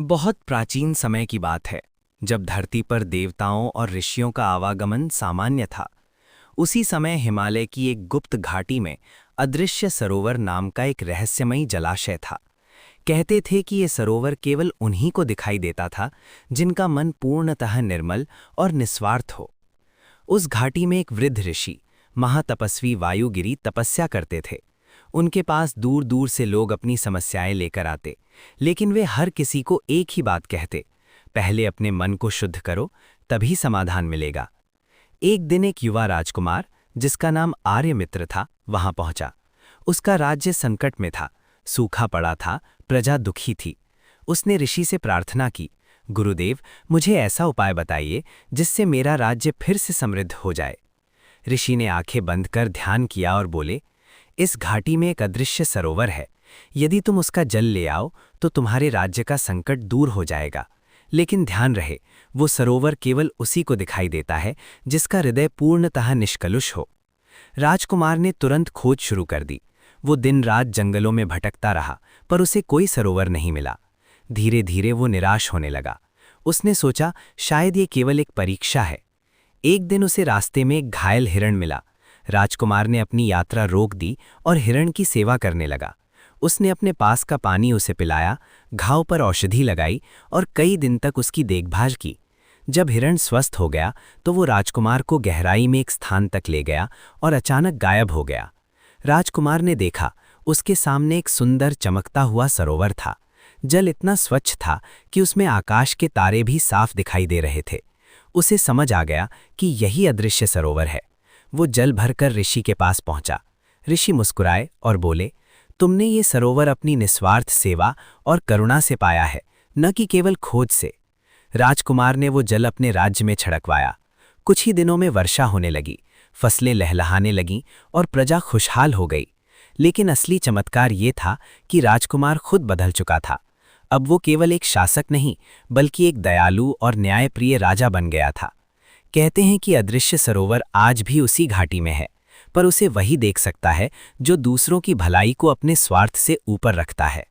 बहुत प्राचीन समय की बात है, जब धरती पर देवताओं और ऋषियों का आवागमन सामान्य था। उसी समय हिमालय की एक गुप्त घाटी में अदृश्य सरोवर नाम का एक रहस्यमयी जलाशय था। कहते थे कि ये सरोवर केवल उन्हीं को दिखाई देता था जिनका मन पूर्णतः निर्मल और निस्वार्थ हो। उस घाटी में एक वृद्ध ऋषि, महातपस्वी वायुगिरी तपस्या करते थे। उनके पास दूर दूर से लोग अपनी समस्याएं लेकर आते, लेकिन वे हर किसी को एक ही बात कहते, पहले अपने मन को शुद्ध करो, तभी समाधान मिलेगा। एक दिन एक युवा राजकुमार, जिसका नाम आर्यमित्र था, वहां पहुंचा। उसका राज्य संकट में था, सूखा पड़ा था, प्रजा दुखी थी। उसने ऋषि से प्रार्थना की, गुरुदेव, मुझे ऐसा उपाय बताइए जिससे मेरा राज्य फिर से समृद्ध हो जाए। ऋषि ने आंखें बंद कर ध्यान किया और बोले, इस घाटी में एक अदृश्य सरोवर है। यदि तुम उसका जल ले आओ तो तुम्हारे राज्य का संकट दूर हो जाएगा। लेकिन ध्यान रहे, वो सरोवर केवल उसी को दिखाई देता है जिसका हृदय पूर्णतः निष्कलुष हो। राजकुमार ने तुरंत खोज शुरू कर दी। वो दिन रात जंगलों में भटकता रहा, पर उसे कोई सरोवर नहीं मिला। धीरे धीरे वो निराश होने लगा। उसने सोचा, शायद ये केवल एक परीक्षा है। एक दिन उसे रास्ते में एक घायल हिरण मिला। राजकुमार ने अपनी यात्रा रोक दी और हिरण की सेवा करने लगा। उसने अपने पास का पानी उसे पिलाया, घाव पर औषधि लगाई और कई दिन तक उसकी देखभाल की। जब हिरण स्वस्थ हो गया तो वो राजकुमार को गहराई में एक स्थान तक ले गया और अचानक गायब हो गया। राजकुमार ने देखा, उसके सामने एक सुंदर चमकता हुआ सरोवर था। जल इतना स्वच्छ था कि उसमें आकाश के तारे भी साफ दिखाई दे रहे थे। उसे समझ आ गया कि यही अदृश्य सरोवर है। वो जल भरकर ऋषि के पास पहुंचा। ऋषि मुस्कुराए और बोले, तुमने ये सरोवर अपनी निस्वार्थ सेवा और करुणा से पाया है, न कि केवल खोज से। राजकुमार ने वो जल अपने राज्य में छिड़कवाया। कुछ ही दिनों में वर्षा होने लगी, फसलें लहलहाने लगीं और प्रजा खुशहाल हो गई। लेकिन असली चमत्कार ये था कि राजकुमार खुद बदल चुका था। अब वो केवल एक शासक नहीं, बल्कि एक दयालु और न्यायप्रिय राजा बन गया था। कहते हैं कि अदृश्य सरोवर आज भी उसी घाटी में है, पर उसे वही देख सकता है जो दूसरों की भलाई को अपने स्वार्थ से ऊपर रखता है।